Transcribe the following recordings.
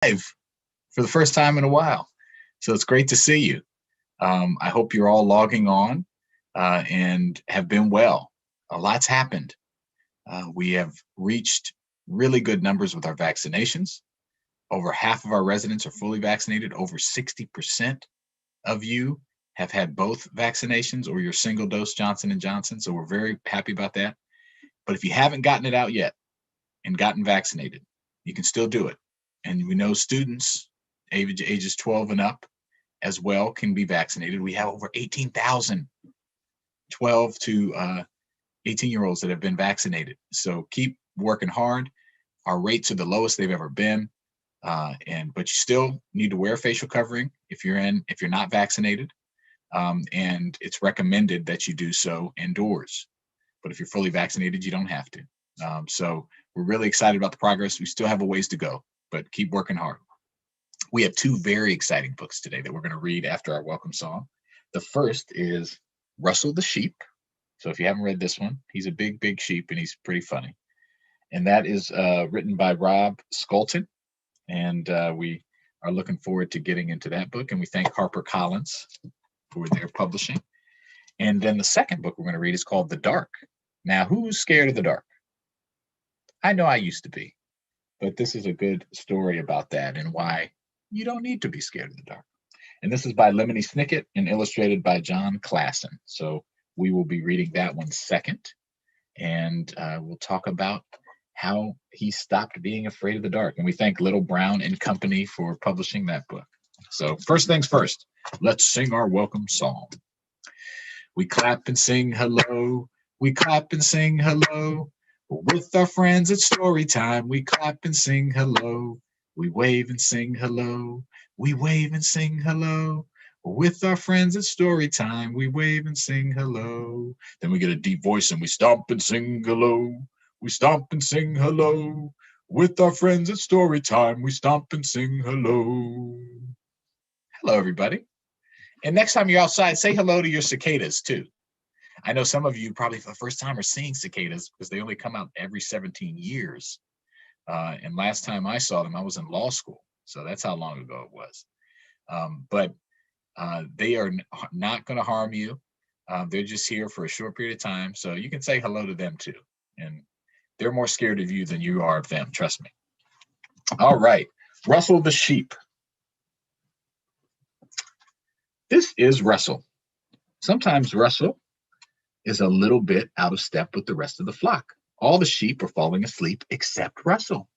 for the first time in a while. So it's great to see you. I hope you're all logging on and have been well. A lot's happened. We have reached really good numbers with our vaccinations. Over half of our residents are fully vaccinated. Over 60% of you have had both vaccinations or your single dose Johnson and Johnson. So we're very happy about that. But if you haven't gotten it out yet and gotten vaccinated, you can still do it. And we know students ages 12 and up as well can be vaccinated. We have over 18,000 12 to 18-year-olds that have been vaccinated. So keep working hard. Our rates are the lowest they've ever been. But you still need to wear a facial covering if you're not vaccinated. And it's recommended that you do so indoors. But if you're fully vaccinated, you don't have to. So we're really excited about the progress. We still have a ways to go, but keep working hard. We have two very exciting books today that we're going to read after our welcome song. The first is Russell the Sheep. So if you haven't read this one, he's a big, big sheep and he's pretty funny. And that is written by Rob Skolton. And we are looking forward to getting into that book. And we thank HarperCollins for their publishing. And then the second book we're going to read is called The Dark. Now, who's scared of the dark? I know I used to be, but this is a good story about that and why you don't need to be scared of the dark. And this is by Lemony Snicket and illustrated by John Klassen. So we will be reading that one second. And we'll talk about how he stopped being afraid of the dark. And we thank Little Brown and Company for publishing that book. So first things first, let's sing our welcome song. We clap and sing hello. We clap and sing hello. With our friends at Storytime, we clap and sing hello. We wave and sing hello. We wave and sing hello. With our friends at Storytime, we wave and sing hello. Then we get a deep voice and we stomp and sing hello. We stomp and sing hello. With our friends at Storytime, we stomp and sing hello. Hello, everybody. And next time you're outside, say hello to your cicadas, too. I know some of you probably for the first time are seeing cicadas because they only come out every 17 years. And last time I saw them, I was in law school. So that's how long ago it was. But they are not going to harm you. They're just here for a short period of time. So you can say hello to them, too. And they're more scared of you than you are of them. Trust me. All right. Russell the sheep. This is Russell. Sometimes Russell is a little bit out of step with the rest of the flock. All the sheep are falling asleep except Russell.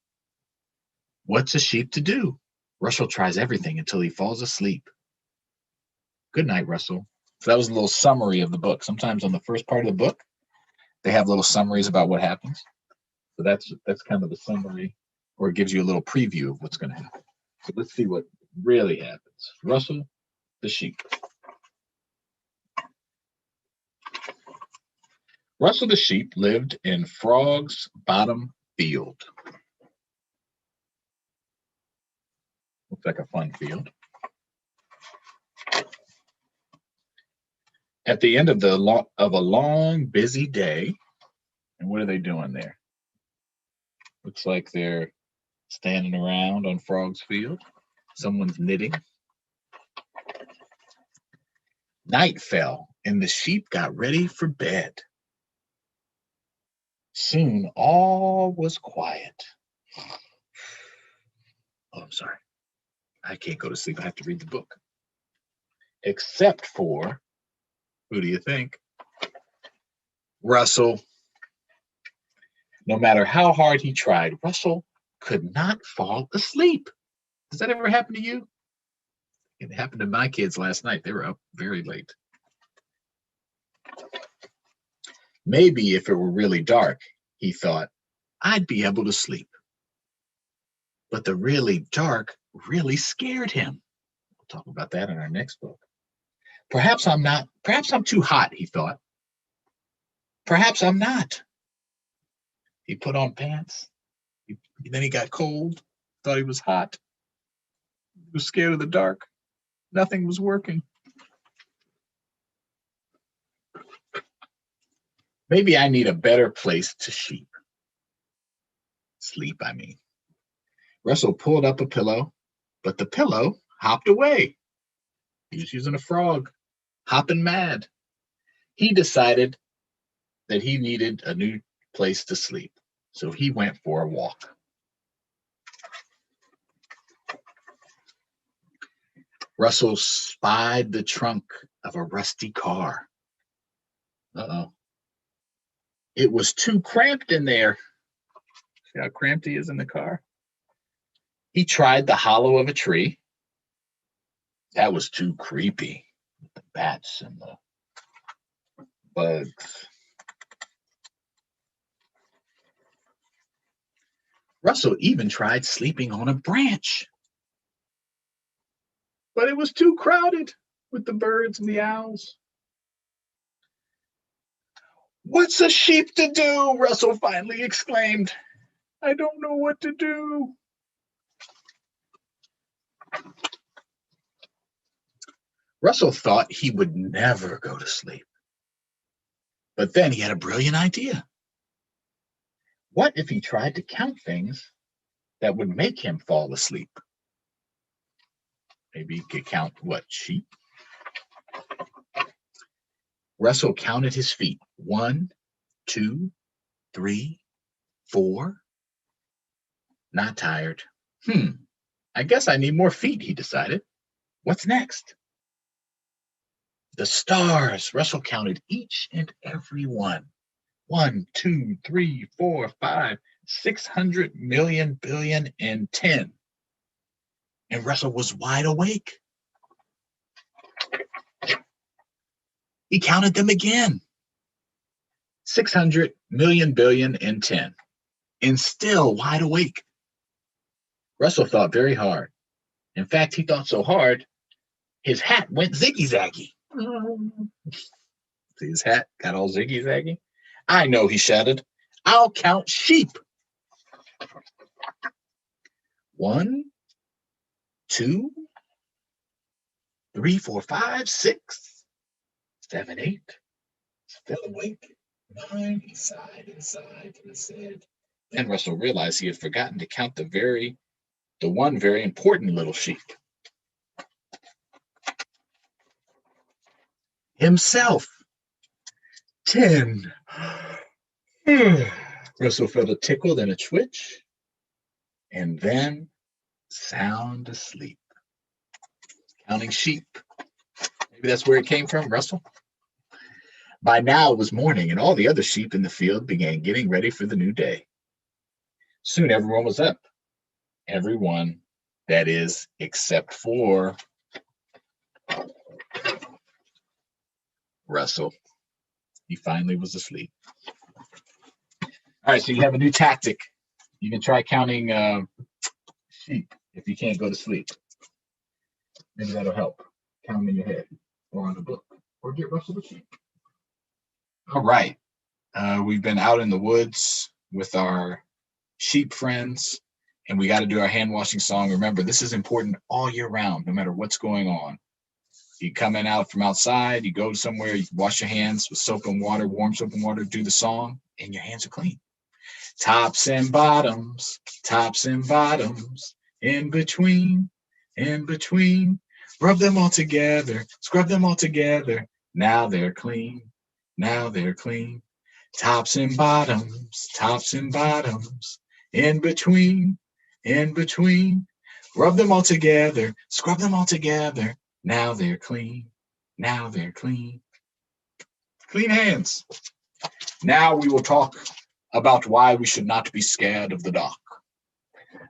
What's a sheep to do? Russell tries everything until he falls asleep. Good night, Russell. So that was a little summary of the book. Sometimes on the first part of the book, they have little summaries about what happens. So that's kind of the summary, or it gives you a little preview of what's going to happen. So let's see what really happens. Russell the sheep. Russell the sheep lived in Frog's Bottom Field. Looks like a fun field. At the end of a long, busy day, and what are they doing there? Looks like they're standing around on Frog's Field. Someone's knitting. Night fell, and the sheep got ready for bed. Soon all was quiet. Oh, I'm sorry. I can't go to sleep. I have to read the book. Except for, who do you think? Russell. No matter how hard he tried, Russell could not fall asleep. Does that ever happen to you? It happened to my kids last night. They were up very late. Maybe if it were really dark, he thought, I'd be able to sleep. But the really dark really scared him. We'll talk about that in our next book. Perhaps I'm too hot, he thought. Perhaps I'm not. He put on pants. Then he got cold, thought he was hot. He was scared of the dark. Nothing was working. Maybe I need a better place to sleep. I mean. Russell pulled up a pillow, but the pillow hopped away. He was using a frog, hopping mad. He decided that he needed a new place to sleep, so he went for a walk. Russell spied the trunk of a rusty car. Uh-oh. It was too cramped in there. See how cramped he is in the car? He tried the hollow of a tree. That was too creepy. The bats and the bugs. Russell even tried sleeping on a branch. But it was too crowded with the birds and the owls. "What's a sheep to do?" Russell finally exclaimed. "I don't know what to do." Russell thought he would never go to sleep. But then he had a brilliant idea. What if he tried to count things that would make him fall asleep? Maybe he could count what, sheep? Russell counted his feet. 1, 2, 3, 4. Not tired. I guess I need more feet, he decided. What's next? The stars. Russell counted each and every one. 1, 2, 3, 4, 5, 600 million, billion, and 10. And Russell was wide awake. He counted them again. 600 million, billion, and 10. And still wide awake. Russell thought very hard. In fact, he thought so hard, his hat went ziggy-zaggy. See, his hat got all ziggy-zaggy. "I know," he shouted. "I'll count sheep. 1, 2, 3, 4, 5, 6, 7, 8. Still awake. 9." He sighed and sighed and said. Then Russell realized he had forgotten to count the one very important little sheep. Himself. 10. Russell felt a tickle, then a twitch, and then sound asleep. Counting sheep. Maybe that's where it came from, Russell. By now it was morning, and all the other sheep in the field began getting ready for the new day. Soon everyone was up. Everyone, that is, except for Russell. He finally was asleep. All right, so you have a new tactic. You can try counting sheep if you can't go to sleep. Maybe that'll help. Count them in your head or on a book or get Russell the sheep. All right. We've been out in the woods with our sheep friends, and we got to do our hand washing song. Remember, this is important all year round, no matter what's going on. You come in out from outside, you go somewhere, you wash your hands with soap and water, warm soap and water, do the song, and your hands are clean. Tops and bottoms, in between, rub them all together, scrub them all together. Now they're clean, Tops and bottoms, in between, rub them all together, scrub them all together. Now they're clean, Clean hands. Now we will talk about why we should not be scared of the dark,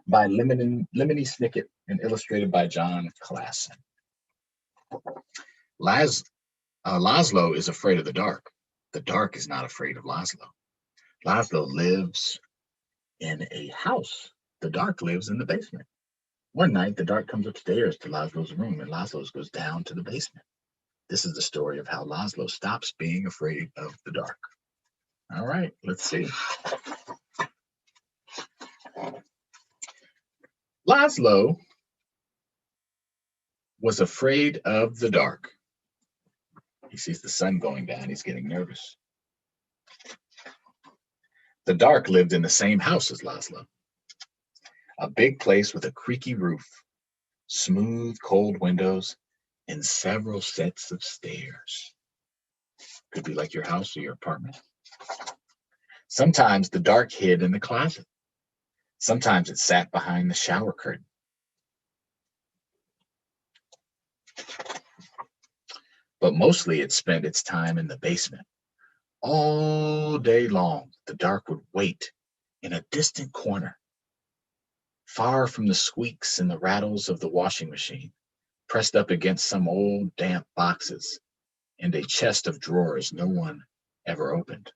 by Lemony Snicket and illustrated by John Klassen. Laszlo is afraid of the dark. The dark is not afraid of Laszlo. Laszlo lives in a house. The dark lives in the basement. One night, the dark comes upstairs to Laszlo's room, and Laszlo goes down to the basement. This is the story of how Laszlo stops being afraid of the dark. All right, let's see. Laszlo was afraid of the dark. He sees the sun going down. He's getting nervous. The dark lived in the same house as Laszlo. A big place with a creaky roof, smooth, cold windows, and several sets of stairs. Could be like your house or your apartment. Sometimes the dark hid in the closet. Sometimes it sat behind the shower curtain. But mostly it spent its time in the basement. All day long, the dark would wait in a distant corner, far from the squeaks and the rattles of the washing machine, pressed up against some old damp boxes and a chest of drawers no one ever opened.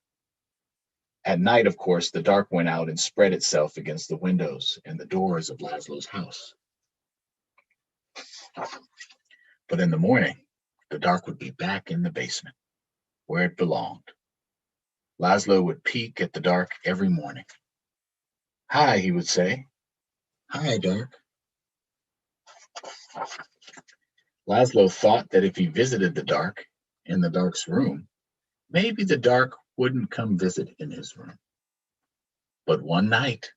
At night, of course, the dark went out and spread itself against the windows and the doors of Laszlo's house. But in the morning, the dark would be back in the basement, where it belonged. Laszlo would peek at the dark every morning. "Hi," he would say. "Hi, dark." Laszlo thought that if he visited the dark in the dark's room, maybe the dark wouldn't come visit in his room. But one night,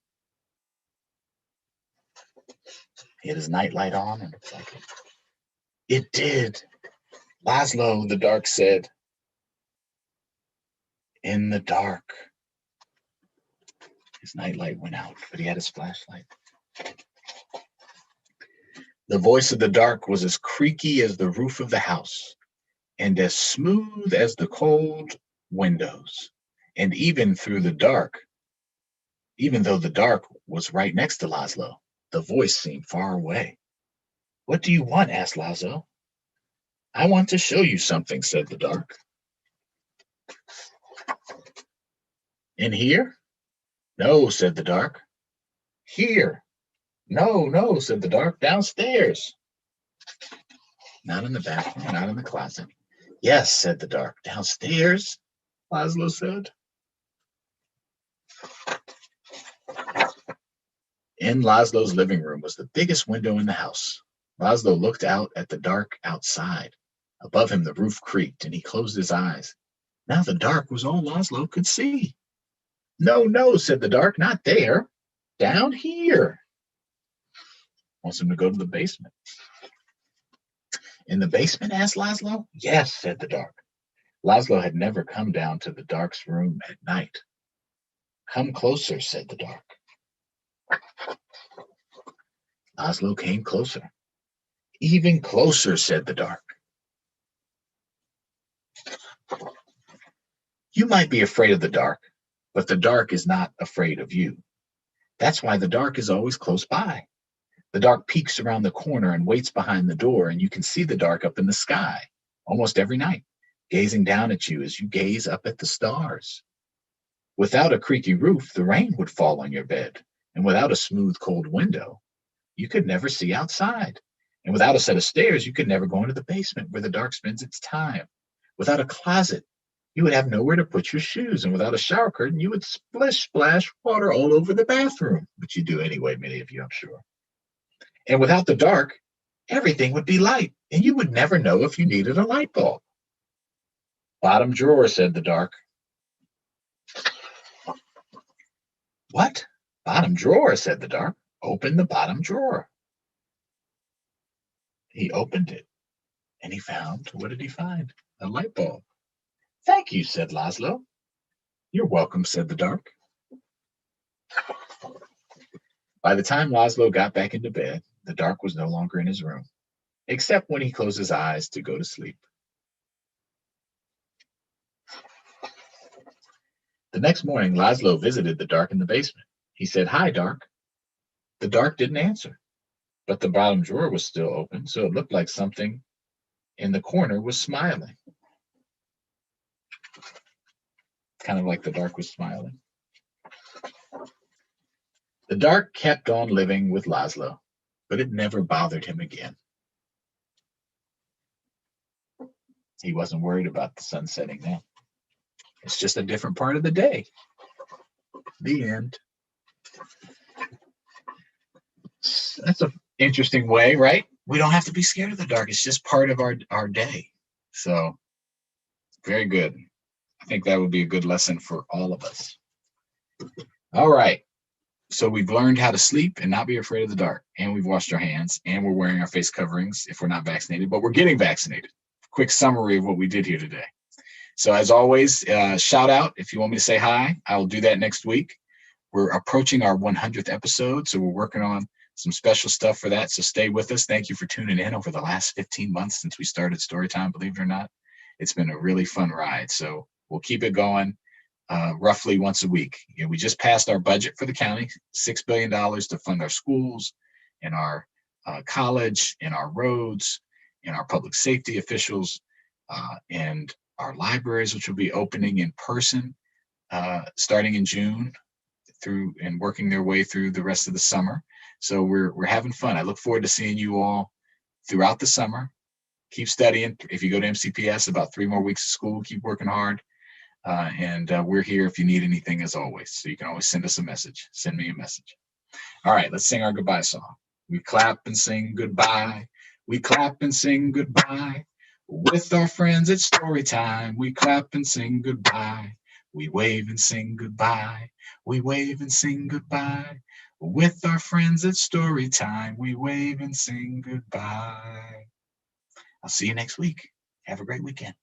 he had his nightlight on, and it's like it did. "Laszlo," the dark said, "in the dark." His nightlight went out, but he had his flashlight. The voice of the dark was as creaky as the roof of the house, and as smooth as the cold windows. And even through the dark, even though the dark was right next to Laszlo, the voice seemed far away. "What do you want?" asked Laszlo. "I want to show you something," said the dark. "In here?" "No," said the dark. "Here?" "No, no," said the dark. "Downstairs." "Not in the bathroom, not in the closet." "Yes," said the dark. "Downstairs?" Laszlo said. In Laszlo's living room was the biggest window in the house. Laszlo looked out at the dark outside. Above him, the roof creaked, and he closed his eyes. Now the dark was all Laszlo could see. "No, no," said the dark, "not there. Down here." Wants him to go to the basement. "In the basement?" asked Laszlo. "Yes," said the dark. Laszlo had never come down to the dark's room at night. "Come closer," said the dark. Laszlo came closer. "Even closer," said the dark. You might be afraid of the dark, but the dark is not afraid of you. That's why the dark is always close by. The dark peeks around the corner and waits behind the door, and you can see the dark up in the sky almost every night, gazing down at you as you gaze up at the stars. Without a creaky roof, the rain would fall on your bed, and without a smooth, cold window, you could never see outside. And without a set of stairs, you could never go into the basement where the dark spends its time. Without a closet, you would have nowhere to put your shoes. And without a shower curtain, you would splish splash water all over the bathroom, which you do anyway, many of you, I'm sure. And without the dark, everything would be light, and you would never know if you needed a light bulb. "Bottom drawer," said the dark. "What? Bottom drawer?" said the dark. "Open the bottom drawer." He opened it, and he found, what did he find? A light bulb. "Thank you," said Laszlo. "You're welcome," said the dark. By the time Laszlo got back into bed, the dark was no longer in his room, except when he closed his eyes to go to sleep. The next morning, Laszlo visited the dark in the basement. He said, "Hi, dark." The dark didn't answer, but the bottom drawer was still open, so it looked like something in the corner was smiling. Kind of like the dark was smiling. The dark kept on living with Laszlo, but it never bothered him again. He wasn't worried about the sun setting now. It's just a different part of the day. The end. That's an interesting way, right? We don't have to be scared of the dark. It's just part of our day. So, very good. I think that would be a good lesson for all of us. All right. So we've learned how to sleep and not be afraid of the dark. And we've washed our hands and we're wearing our face coverings if we're not vaccinated, but we're getting vaccinated. Quick summary of what we did here today. So as always, shout out if you want me to say hi. I will do that next week. We're approaching our 100th episode, so we're working on some special stuff for that. So stay with us. Thank you for tuning in over the last 15 months since we started Storytime, believe it or not. It's been a really fun ride. So we'll keep it going roughly once a week. You know, we just passed our budget for the county, $6 billion to fund our schools and our college and our roads and our public safety officials and our libraries, which will be opening in person starting in June through and working their way through the rest of the summer. So we're having fun. I look forward to seeing you all throughout the summer. Keep studying. If you go to MCPS, about 3 more weeks of school, keep working hard. And we're here if you need anything, as always. So you can always send us a message. Send me a message. All right, let's sing our goodbye song. We clap and sing goodbye. We clap and sing goodbye. With our friends at story time, we clap and sing goodbye. We wave and sing goodbye. We wave and sing goodbye. With our friends at story time, we wave and sing goodbye. I'll see you next week. Have a great weekend.